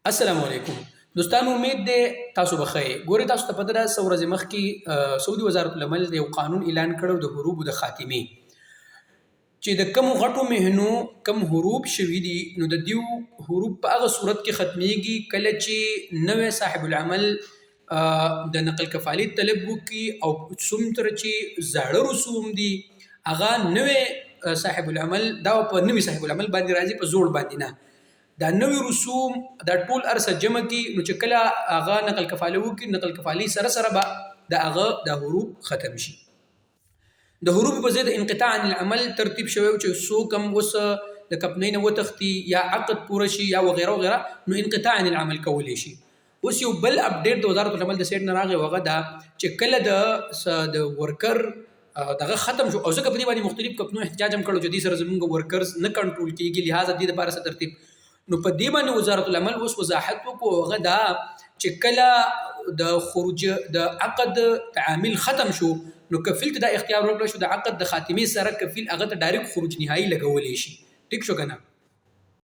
السلام علیکم دوستانو، امید دی تاسو بخیر. ګورې تاسو ته پته ده څو ورځې مخکې سعودي وزارت العمل د یو قانون اعلان کړو د حروبو د خاتمې، چې د کمو غټو مهنو کم حروب شوي دي نو د دیو حروب په هغه صورت کې ختمیږي کله چې نوی صاحب العمل د نقل کفالي طلب وکړي او څومره چې زاړه رسوم دي هغه نوی صاحب العمل دا په نوي صاحب العمل باندې راځي، په زوړ باندې نه. دا نوی رسوم دا ټول ارسه جمع کی نو چې کله هغه نقل کفاله وکړي، نقل کفالي سره سره به د هغه د حروب ختم شي. د حروب په ضد انقطاع عن العمل ترتیب شوی چې څوک هم اوس د کمپنۍ نه وتښتي یا عقد پوره شي یا وغیره وغیره نو انقطاع عن العمل کولی شي. اوس یو بل اپډیټ د وزارت العمل د سیټ نه راغی، هغه دا چې کله د ورکر دغه ختم شو او ځکه په دې باندې مختلف کمپنیو احتجاج هم کړو چې دې سره زموږ ورکرز نه کنټرول کیږي، لهذا دې لپاره څه ترتیب. نو په دې باندې وزارت العمل اوس وضاحت وکړو، هغه دا چې کله د خروج د عقد تعامل ختم شو نو کفیل ته دا اختیار ورکړل شو د عقد د خاتمې سره کفیل هغه ته ډایرکټ خروج نهایی لګولی شي. ټیک شو که نه؟